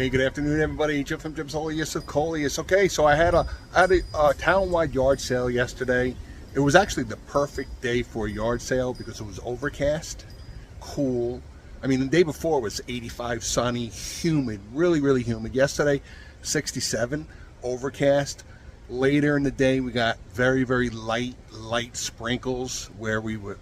Hey, good afternoon, everybody. Jim from Jim's Coleus of Coleus. Okay, so I had a town-wide yard sale yesterday. It was actually the perfect day for a yard sale because it was overcast, cool. I mean, the day before was 85, sunny, humid, really, really humid. Yesterday, 67, overcast. Later in the day, we got very, very light sprinkles where we were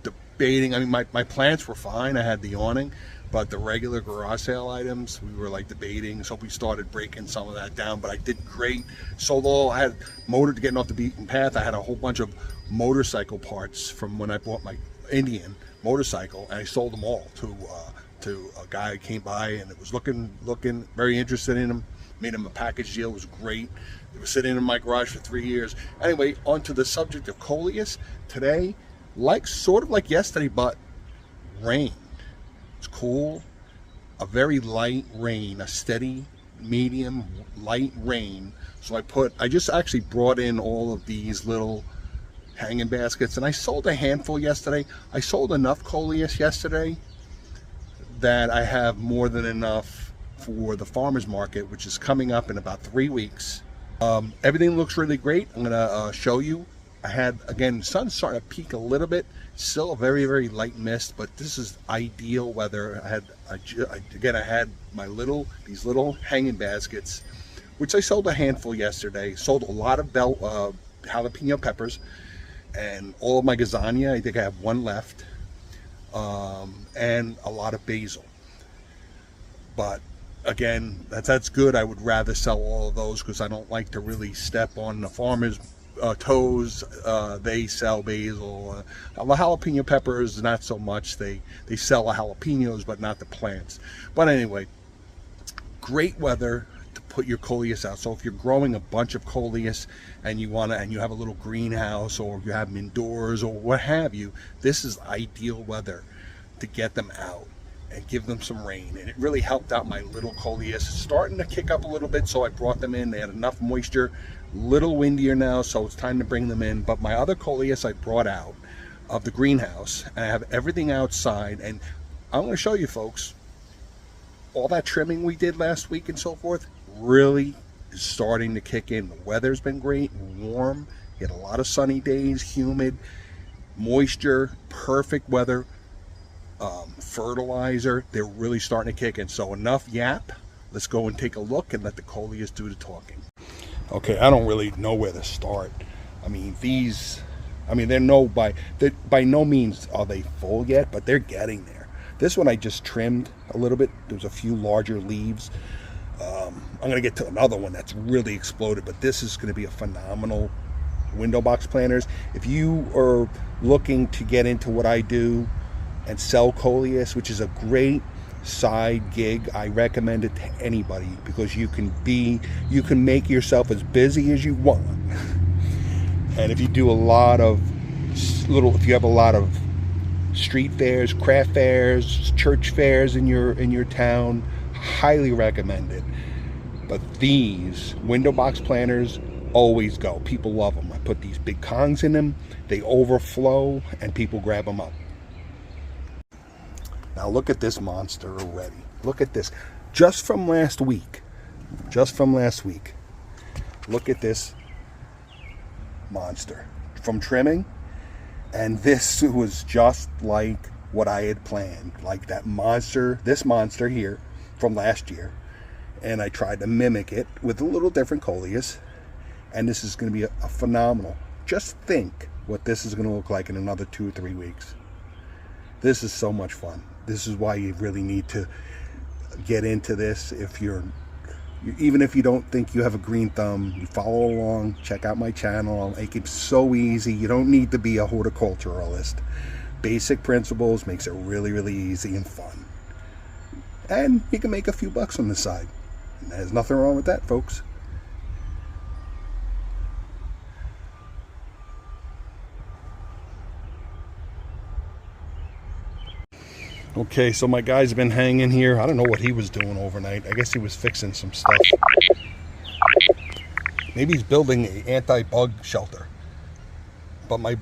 debating. I mean, my plants were fine. I had the awning. But the regular garage sale items, we were like debating, so we started breaking some of that down. But I did great. Sold all. I had motor to getting off the beaten path. I had a whole bunch of motorcycle parts from when I bought my Indian motorcycle, and I sold them all to a guy who came by, and it was looking very interested in them. Made him a package deal. It was great. It was sitting in my garage for 3 years. Anyway, onto the subject of Coleus today, sort of like yesterday, but rain. It's cool, a very light rain, a steady, medium, light rain. So I just actually brought in all of these little hanging baskets, and I sold a handful yesterday. I sold enough Coleus yesterday that I have more than enough for the farmer's market, which is coming up in about 3 weeks. Everything looks really great. I'm gonna show you. I had, again, the sun's starting to peak a little bit. Still a very, very light mist, but this is ideal weather. I had these little hanging baskets, which I sold a handful yesterday. Sold a lot of jalapeno peppers and all of my lasagna. I think I have one left, and a lot of basil. But again, that's good. I would rather sell all of those because I don't like to really step on the farmers' toes. They sell basil. The jalapeno peppers, not so much. They sell the jalapenos, but not the plants. But anyway, great weather to put your Coleus out. So if you're growing a bunch of Coleus and you have a little greenhouse, or you have them indoors or what have you, this is ideal weather to get them out and give them some rain. And it really helped out my little Coleus. It's starting to kick up a little bit, so I brought them in. They had enough moisture. Little windier now, so it's time to bring them in. But my other Coleus I brought out of the greenhouse, and I have everything outside, and I'm going to show you folks all that trimming we did last week and so forth really is starting to kick in. The weather's been great, warm, you had a lot of sunny days, humid, moisture, perfect weather. Fertilizer, they're really starting to kick in. So enough yap, let's go and take a look and let the Coleus do the talking. Okay, I don't really know where to start. I mean, they're by no means are they full yet, but they're getting there. This one I just trimmed a little bit. There's a few larger leaves. I'm going to get to another one that's really exploded, but this is going to be a phenomenal window box planters. If you are looking to get into what I do and sell Coleus, which is a great side gig, I recommend it to anybody because you can make yourself as busy as you want. And if you do if you have a lot of street fairs, craft fairs, church fairs in your town, highly recommend it. But these window box planters always go. People love them. I put these big kongs in them, they overflow, and people grab them up. Now look at this monster already. Look at this. Just from last week. Look at this monster. From trimming. And this was just like what I had planned. Like this monster here from last year. And I tried to mimic it with a little different Coleus. And this is going to be a phenomenal. Just think what this is going to look like in another 2 or 3 weeks. This is so much fun. This is why you really need to get into this. Even if you don't think you have a green thumb, you follow along, check out my channel. I'll make it so easy. You don't need to be a horticulturalist. Basic principles makes it really, really easy and fun. And you can make a few bucks on the side. And there's nothing wrong with that, folks. Okay, so my guy's been hanging here. I don't know what he was doing overnight. I guess he was fixing some stuff. Maybe he's building an anti-bug shelter. But my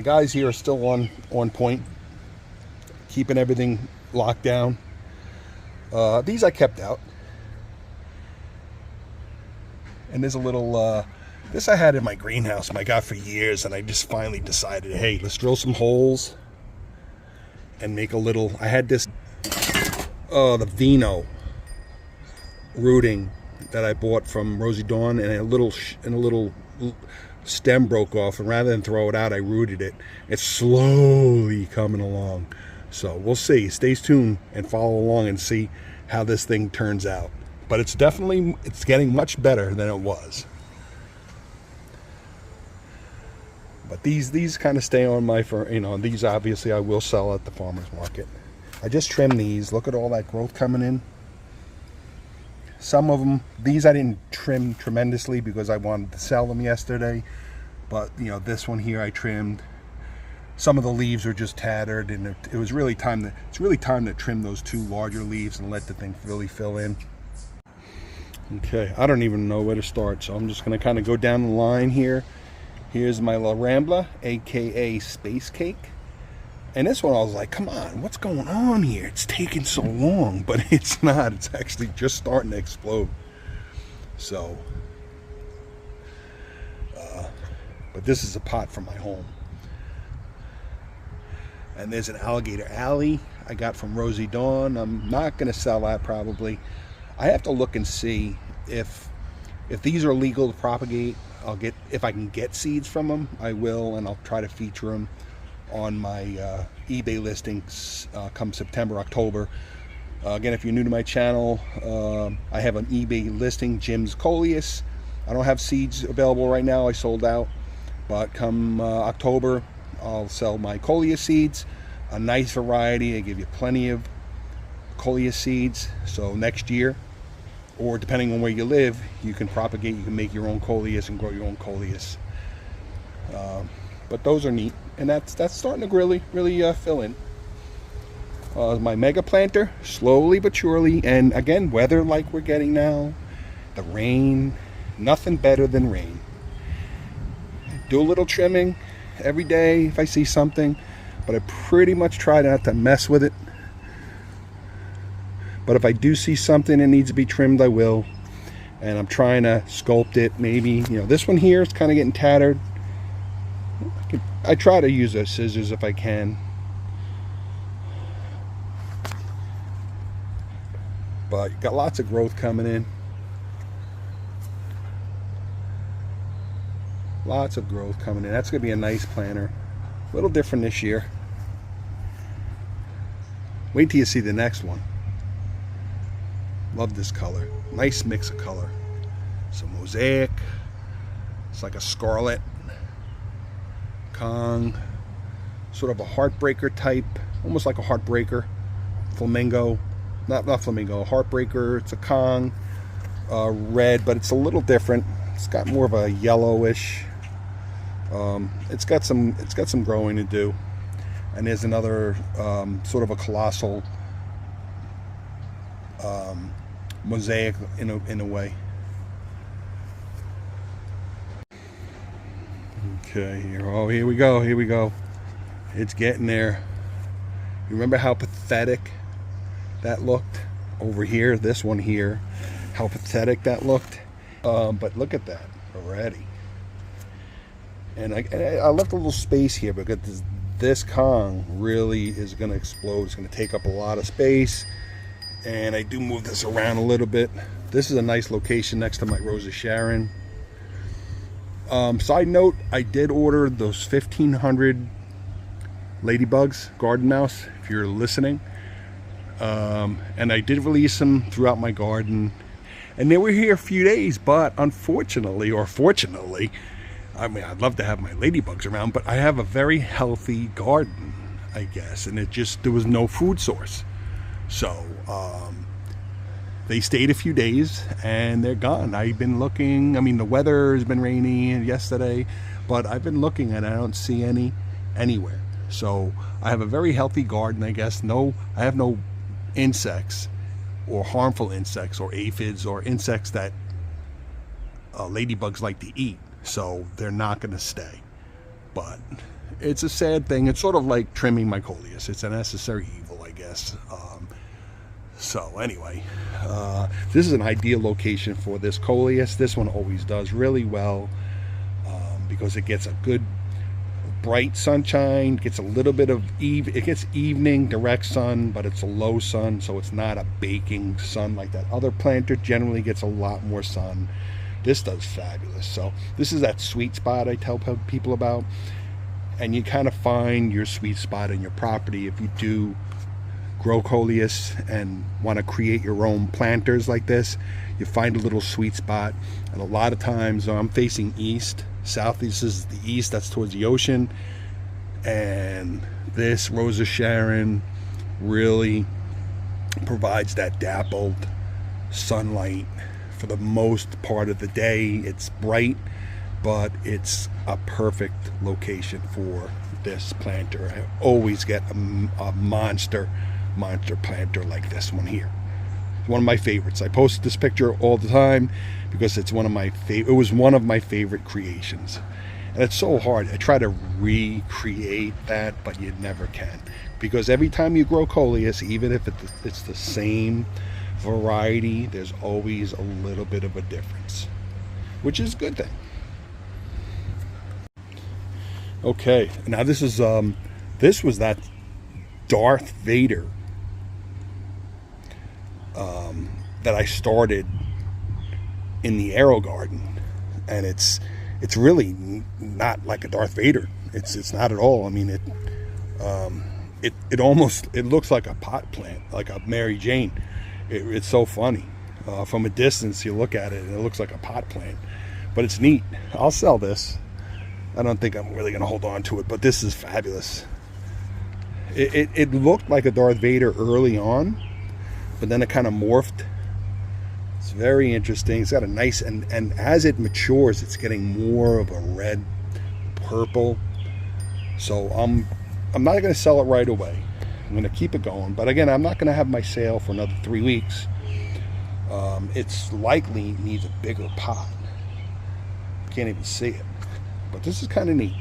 guys here are still on point, keeping everything locked down. These I kept out. And there's a little, this I had in my greenhouse, I got for years, and I just finally decided, hey, let's drill some holes and make a little, I had this, the Vino rooting that I bought from Rosie Dawn, and a little stem broke off, and rather than throw it out, I rooted it. It's slowly coming along. So we'll see. Stay tuned and follow along and see how this thing turns out. But it's getting much better than it was. But these kind of stay on my, these obviously I will sell at the farmer's market. I just trimmed these. Look at all that growth coming in. Some of them, these I didn't trim tremendously because I wanted to sell them yesterday. But, this one here I trimmed. Some of the leaves are just tattered, and it was really time to trim those two larger leaves and let the thing really fill in. Okay, I don't even know where to start, so I'm just going to kind of go down the line here. Here's my La Rambla, aka Space Cake. And this one I was like, come on, what's going on here? It's taking so long, but it's not. It's actually just starting to explode. So, but this is a pot from my home. And there's an Alligator Alley I got from Rosie Dawn. I'm not going to sell that probably. I have to look and see if these are legal to propagate. If I can get seeds from them, I will, and I'll try to feature them on my eBay listings come September, October. Again, if you're new to my channel, I have an eBay listing, Jim's Coleus. I don't have seeds available right now. I sold out. But come October, I'll sell my Coleus seeds. A nice variety. I give you plenty of Coleus seeds. So next year, or depending on where you live, you can propagate, you can make your own Coleus and grow your own Coleus. But those are neat, and that's starting to really fill in. My mega planter, slowly but surely, and again, weather like we're getting now, the rain, nothing better than rain. Do a little trimming every day if I see something, but I pretty much try not to mess with it. But if I do see something that needs to be trimmed, I will. And I'm trying to sculpt it. Maybe, this one here is kind of getting tattered. I try to use those scissors if I can. But got lots of growth coming in. Lots of growth coming in. That's going to be a nice planter. A little different this year. Wait till you see the next one. Love this color. Nice mix of color. Some mosaic. It's like a scarlet. Kong. Sort of a heartbreaker type. Almost like a heartbreaker. Flamingo. Not flamingo. A heartbreaker. It's a Kong. Red, but it's a little different. It's got more of a yellowish. It's got some growing to do. And there's another sort of a colossal mosaic in a way. Okay, here we go. It's getting there. You remember how pathetic that looked over here? This one here, how pathetic that looked. But look at that already. And I left a little space here because this Kong really is going to explode. It's going to take up a lot of space. And I do move this around a little bit. This is a nice location next to my Rose of Sharon. Side note, I did order those 1,500 ladybugs, garden mouse, if you're listening. And I did release them throughout my garden. And they were here a few days, but unfortunately, or fortunately, I mean, I'd love to have my ladybugs around, but I have a very healthy garden, I guess. And there was no food source. So they stayed a few days and they're gone. I've been looking. I mean, the weather has been rainy yesterday, but I've been looking and I don't see any anywhere. So I have a very healthy garden, I guess. I have no insects or harmful insects or aphids or insects that ladybugs like to eat. So they're not going to stay. But it's a sad thing. It's sort of like trimming my Coleus. It's a necessary evil, I guess. So anyway, this is an ideal location for this Coleus. This one always does really well because it gets a good bright sunshine, gets a little bit of it gets evening direct sun, but it's a low sun, so it's not a baking sun like that other planter generally gets a lot more sun. This does fabulous. So this is that sweet spot I tell people about, and you kind of find your sweet spot in your property if you do grow Coleus and want to create your own planters like this. You find a little sweet spot, and a lot of times I'm facing east. Southeast is the east, that's towards the ocean, and this Rosa Sharon really provides that dappled sunlight for the most part of the day. It's bright, but it's a perfect location for this planter. I always get a monster planter like this one here. It's one of my favorites. I post this picture all the time because it's one of my it was one of my favorite creations, and it's so hard. I try to recreate that, but you never can, because every time you grow Coleus, even if it's the same variety, there's always a little bit of a difference, which is a good thing. Okay, now this is this was that Darth Vader that I started in the Arrow Garden, and it's really not like a Darth Vader. It's not at all. I mean, it almost looks like a pot plant, like a Mary Jane. It's so funny. From a distance, you look at it and it looks like a pot plant, but it's neat. I'll sell this. I don't think I'm really going to hold on to it, but this is fabulous. It looked like a Darth Vader early on, but then it kind of morphed. It's very interesting. It's got a nice, and as it matures, it's getting more of a red purple. So I'm not going to sell it right away. I'm going to keep it going, but again, I'm not going to have my sale for another 3 weeks. It's likely needs a bigger pot. Can't even see it, but this is kind of neat.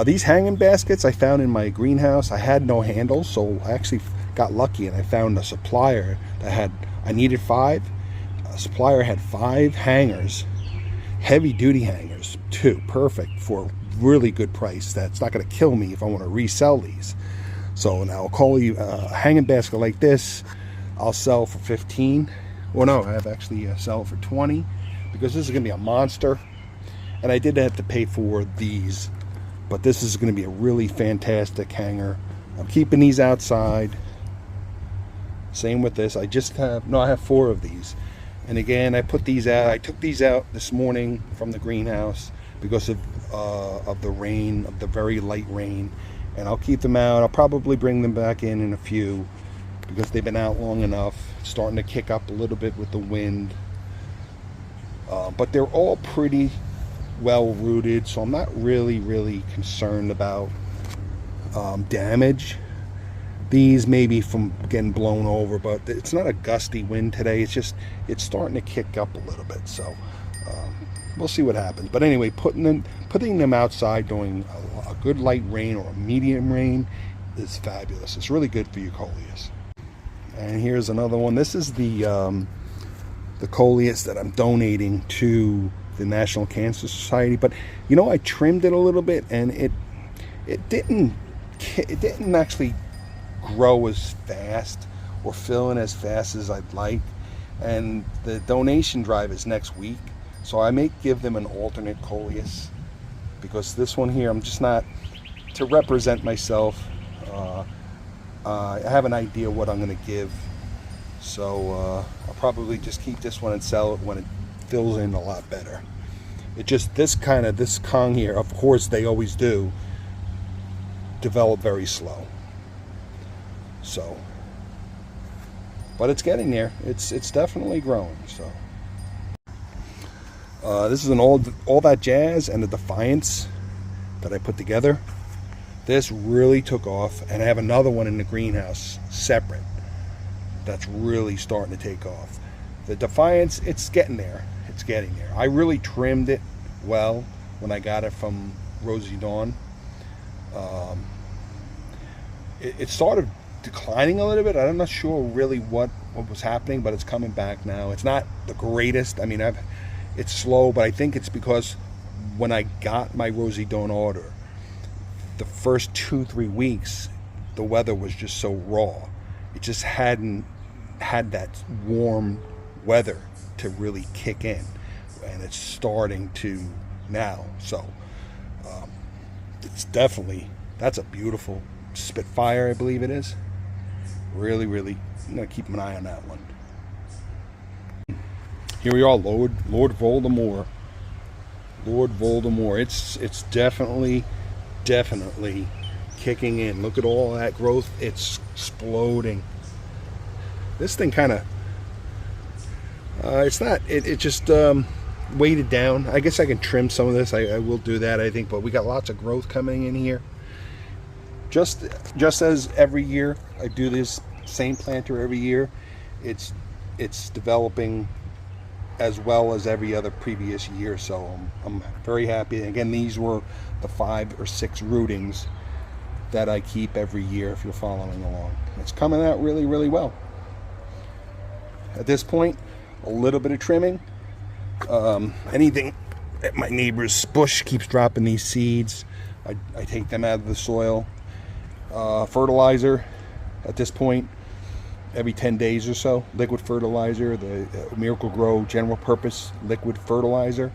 These hanging baskets I found in my greenhouse. I had no handles, so I actually got lucky and I found a supplier that I needed 5. A supplier had 5 hangers, heavy duty hangers, 2, perfect for a really good price. That's not going to kill me if I want to resell these. So now I'll call you a hanging basket like this. I'll sell for 15. Well, no, I have actually sell for 20, because this is going to be a monster. And I did have to pay for these, but this is going to be a really fantastic hanger. I'm keeping these outside. Same with this. I have 4 of these. And again, I put these out. I took these out this morning from the greenhouse because of the rain, of the very light rain. And I'll keep them out. I'll probably bring them back in a few, because they've been out long enough. It's starting to kick up a little bit with the wind. But they're all pretty well rooted, so I'm not really concerned about damage. These maybe from getting blown over, but it's not a gusty wind today. It's starting to kick up a little bit, so we'll see what happens. But anyway, putting them outside during a good light rain or a medium rain is fabulous. It's really good for your Coleus. And here's another one. This is the Coleus that I'm donating to the National Cancer Society. But you know, I trimmed it a little bit, and it didn't actually grow as fast or fill in as fast as I'd like. And the donation drive is next week, so I may give them an alternate Coleus, because this one here, I'm just not, to represent myself. I have an idea what I'm going to give, so I'll probably just keep this one and sell it when it fills in a lot better. It just, this Kong here, of course they always do, develop very slow. So, but it's getting there. It's definitely growing. So, this is an all that jazz and the Defiance that I put together. This really took off, and I have another one in the greenhouse separate that's really starting to take off. The Defiance, it's getting there. It's getting there. I really trimmed it well when I got it from Rosie Dawn. It started declining a little bit. I'm not sure really what was happening, but it's coming back now. It's not the greatest. I mean, it's slow, but I think it's because when I got my Rosie Dawn order, the first 2-3 weeks, the weather was just so raw. It just hadn't had that warm weather to really kick in, and it's starting to now. So it's definitely, that's a beautiful Spitfire, I believe it is. Really, really, I'm gonna keep an eye on that one. Here we are, Lord Voldemort. Lord Voldemort. It's definitely kicking in. Look at all that growth. It's exploding. This thing kind of it's not, it just weighted down. I guess I can trim some of this. I will do that, I think, but we got lots of growth coming in here. Just as every year I do this same planter every year, it's developing as well as every other previous year. So I'm very happy. Again, these were the 5 or 6 rootings that I keep every year, if you're following along. It's coming out really, really well. At this point, a little bit of trimming. Anything at my neighbor's bush keeps dropping these seeds, I take them out of the soil. Fertilizer at this point every 10 days or so. Liquid fertilizer, the Miracle Grow general purpose liquid fertilizer.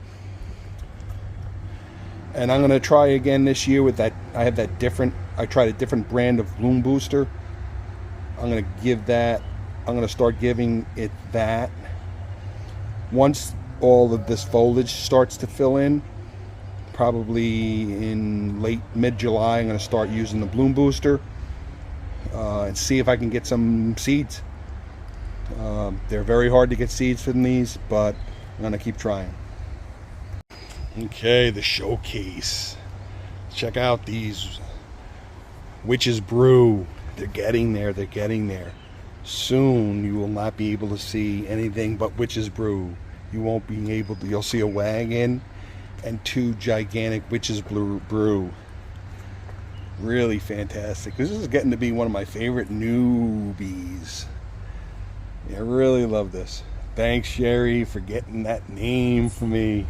And I'm going to try again this year with that. I tried a different brand of bloom booster. I'm going to start giving it that. Once all of this foliage starts to fill in, probably in mid-July, I'm going to start using the bloom booster and see if I can get some seeds. They're very hard to get seeds from these, but I'm going to keep trying. Okay, the showcase. Check out these Witches Brew. They're getting there. They're getting there. Soon you will not be able to see anything but Witches Brew. You won't be able to. You'll see a wagon and 2 gigantic Witches Brew. Really fantastic. This is getting to be one of my favorite newbies. I really love this. Thanks, Sherry, for getting that name for me.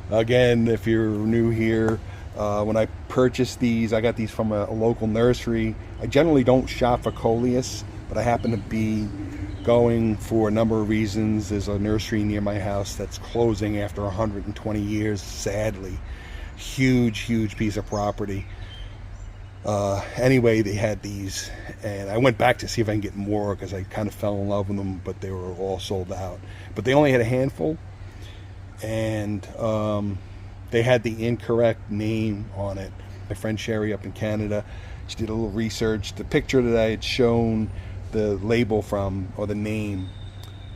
Again, if you're new here, when I purchased these, I got these from a local nursery. I generally don't shop for Coleus, but I happen to be going for a number of reasons. There's a nursery near my house that's closing after 120 years, sadly. Huge piece of property. Anyway, they had these, and I went back to see if I can get more because I kind of fell in love with them, but they were all sold out. But they only had a handful, and they had the incorrect name on it. My friend Sherry up in Canada, she did a little research. The picture that I had shown the label from, or the name,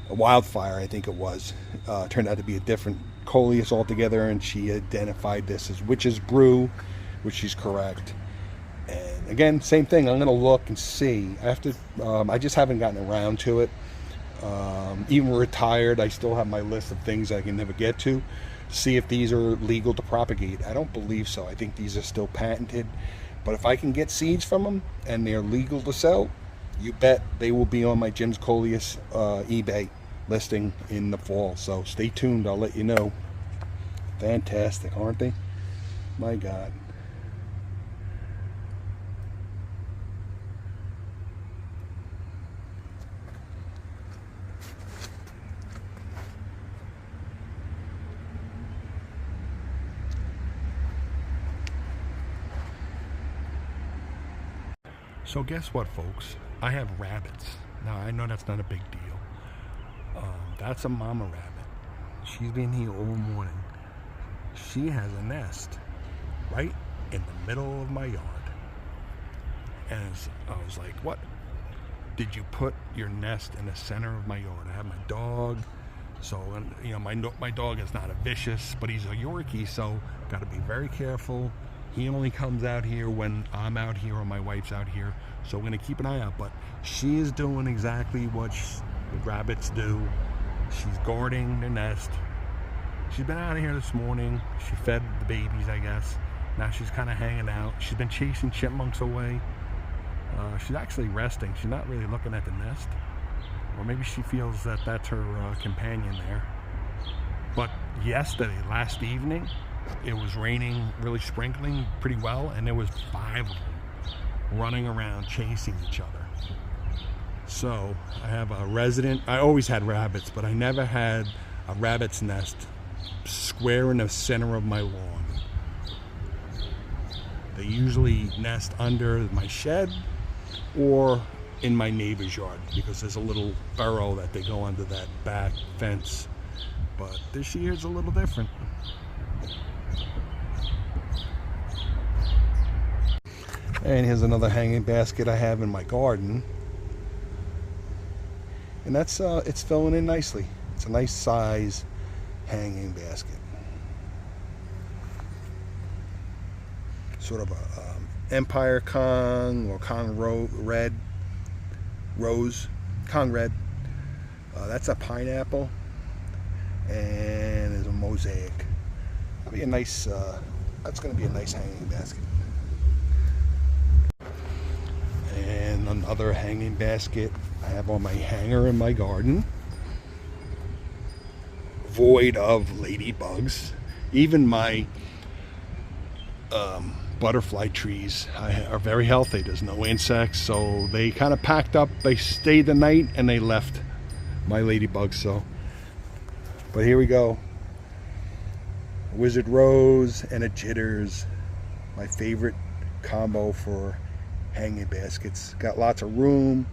a Wildfire, I think it was, turned out to be a different Coleus altogether, and she identified this as Witches Brew, which is correct. And again, same thing. I'm going to look and see. I just haven't gotten around to it. Even retired, I still have my list of things I can never get to. See if these are legal to propagate. I don't believe so. I think these are still patented. But if I can get seeds from them and they're legal to sell, you bet they will be on my Jim's Coleus eBay listing in the fall. So stay tuned. I'll let you know. Fantastic, aren't they? My God. So guess what, folks? I have rabbits. Now, I know that's not a big deal. That's a mama rabbit. She's been here all morning. She has a nest right in the middle of my yard. And I was like, what? Did you put your nest in the center of my yard? I have my dog. So, you know, my dog is not a vicious, but he's a Yorkie, so got to be very careful. He only comes out here when I'm out here or my wife's out here, so we're going to keep an eye out. But she is doing exactly what rabbits do. She's guarding the nest. She's been out of here this morning. She fed the babies, I guess, Now she's kind of hanging out. She's been chasing chipmunks away. She's actually resting. She's not really looking at the nest. Or maybe she feels that that's her companion there. But yesterday, last evening, it was raining, really sprinkling pretty well, and there was 5 of them running around chasing each other. So I have a resident. I always had rabbits, but I never had a rabbit's nest square in the center of my lawn. They usually nest under my shed or in my neighbor's yard because there's a little burrow that they go under that back fence. But this year is a little different. And here's another hanging basket I have in my garden. And that's it's filling in nicely. It's a nice size hanging basket. Sort of a Empire Kong or Kong Red Rose. Kong Red. That's a pineapple. And there's a mosaic. That'll be a nice. That's going to be a nice hanging basket. And another hanging basket I have on my hanger in my garden, void of ladybugs. Even my butterfly trees are very healthy. There's no insects, so they kind of packed up. They stayed the night and they left my ladybugs. So, but here we go. A Wizard Rose and a Jitters, my favorite combo for hanging baskets. Got lots of room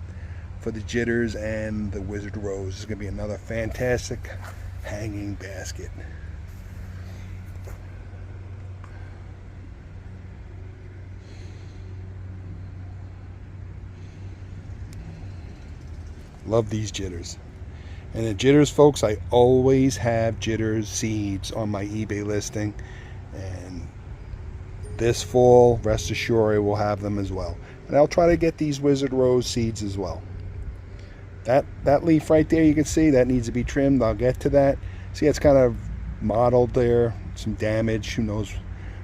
for the Jitters and the Wizard Rose. This is going to be another fantastic hanging basket. Love these Jitters. And the Jitters, folks, I always have Jitters seeds on my eBay listing. And this fall, rest assured, I will have them as well. And I'll try to get these Wizard Rose seeds as well. That leaf right there, you can see, that needs to be trimmed. I'll get to that. See, it's kind of mottled there. Some damage, who knows,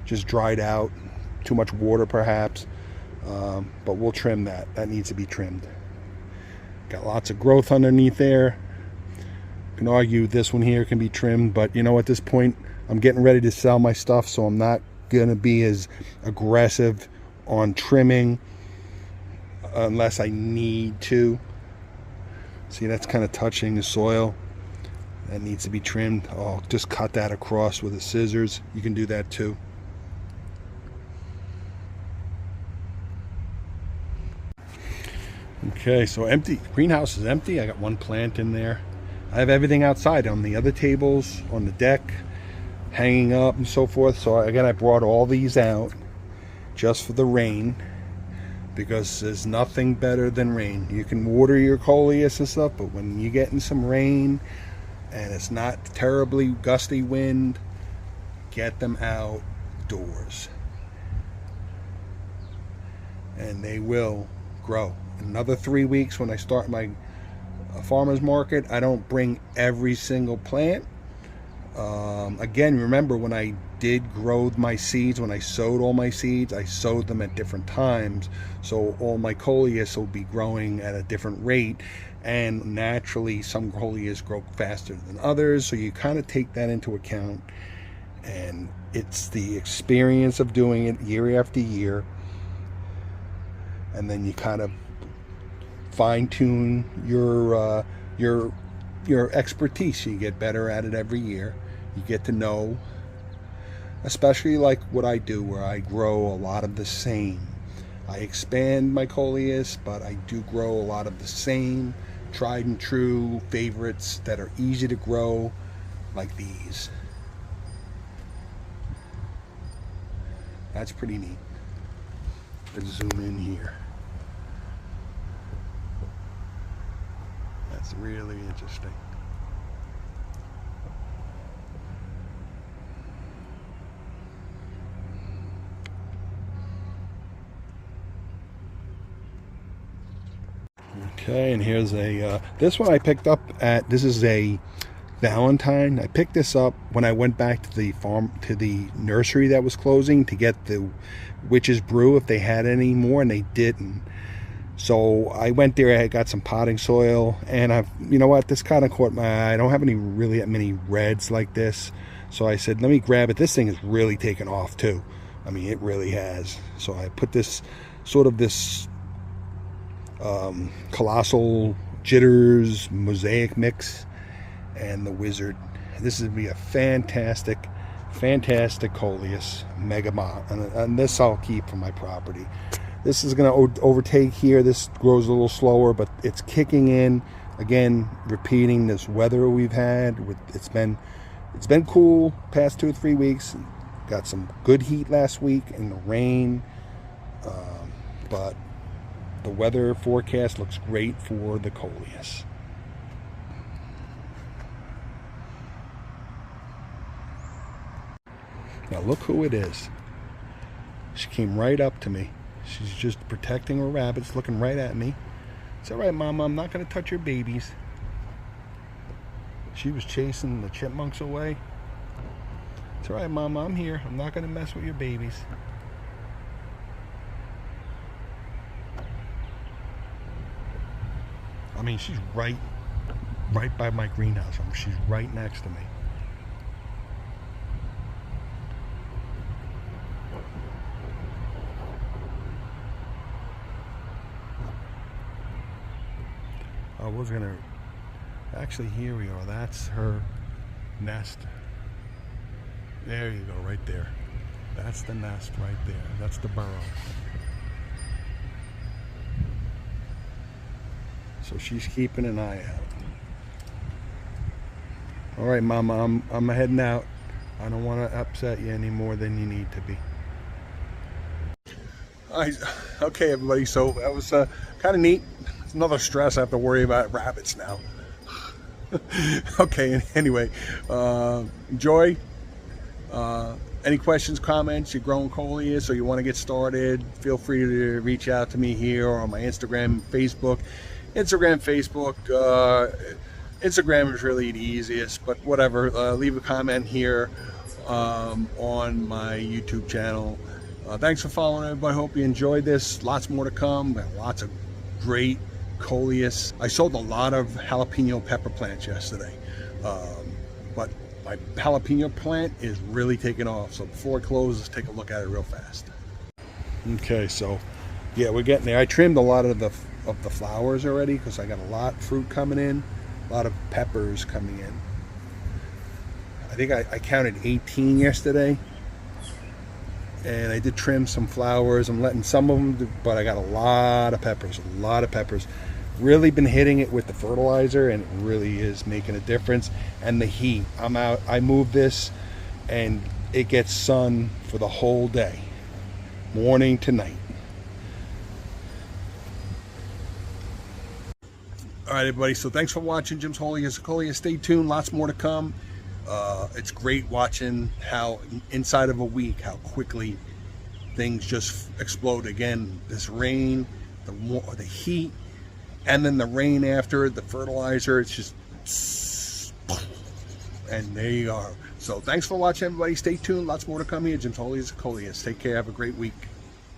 just dried out. Too much water, perhaps. But we'll trim that. That needs to be trimmed. Got lots of growth underneath there. You can argue this one here can be trimmed, but you know, at this point, I'm getting ready to sell my stuff, so I'm not going to be as aggressive on trimming unless I need to. See, that's kind of touching the soil. That needs to be trimmed. I'll just cut that across with the scissors. You can do that too. Okay, so empty. Greenhouse is empty. I got one plant in there. I have everything outside on the other tables, on the deck, hanging up and so forth. So again, I brought all these out just for the rain, because there's nothing better than rain. You can water your Coleus and stuff, but when you get in some rain and it's not terribly gusty wind, get them outdoors and they will grow. In another 3 weeks, when I start my farmer's market, I don't bring every single plant. Again, remember when I did grow my seeds, when I sowed all my seeds, I sowed them at different times, so all my Coleus will be growing at a different rate, and naturally some Coleus grow faster than others, so you kind of take that into account. And it's the experience of doing it year after year, and then you kind of fine-tune your expertise. You get better at it every year. You get to know, especially like what I do, where I grow a lot of the same. I expand my Coleus, but I do grow a lot of the same tried and true favorites that are easy to grow, like these. That's pretty neat. Let's zoom in here. That's really interesting. Okay, and here's a this one I picked up at, this is a Valentine. I picked this up when I went back to the farm, to the nursery that was closing, to get the Witches Brew if they had any more, and they didn't. So I went there, I got some potting soil, and you know what, this kind of caught my eye. I don't have really that many reds like this. So I said, let me grab it. This thing is really taken off too. I mean, it really has. So I put this Colossal Jitters Mosaic mix and the Wizard. This would be a fantastic Coleus Mega Mott, and this I'll keep for my property. This is going to overtake here. This grows a little slower, but it's kicking in again, repeating this weather we've had. It's been cool past 2 or 3 weeks. Got some good heat last week and the rain, but the weather forecast looks great for the Coleus. Now look who it is. She came right up to me. She's just protecting her rabbits, looking right at me. It's all right, Mama, I'm not going to touch your babies. She was chasing the chipmunks away. It's all right, Mama, I'm here. I'm not going to mess with your babies. I mean, she's right by my greenhouse. She's right next to me. I was gonna, actually, here we are. That's her nest. There you go, right there. That's the nest right there. That's the burrow. So she's keeping an eye out. All right, Mama, I'm heading out. I don't want to upset you any more than you need to be. Okay, everybody. So that was kind of neat. It's another stress I have to worry about rabbits now. Okay. Anyway, enjoy. Any questions, comments? You're growing Coleus, or you want to get started? Feel free to reach out to me here or on my Instagram, Facebook. Instagram is really the easiest, but whatever. Leave a comment here on my YouTube channel. Thanks for following, everybody. Hope you enjoyed this. Lots more to come. Lots of great Coleus. I sold a lot of jalapeno pepper plants yesterday, but my jalapeno plant is really taking off. So before it closes, take a look at it real fast. Okay, so yeah, we're getting there. I trimmed a lot of the flowers already because I got a lot of fruit coming in, a lot of peppers coming in. I think I counted 18 yesterday, and I did trim some flowers. I'm letting some of them, but I got a lot of peppers. Really been hitting it with the fertilizer, and it really is making a difference. And the heat, I'm out. I move this, and it gets sun for the whole day, morning to night. All right, everybody. So thanks for watching Jim's Coleus. Stay tuned. Lots more to come. It's great watching how inside of a week, how quickly things just explode again. This rain, the heat, and then the rain after, the fertilizer, it's just, and there you are. So thanks for watching, everybody. Stay tuned. Lots more to come here. Jim's Coleus. Take care. Have a great week.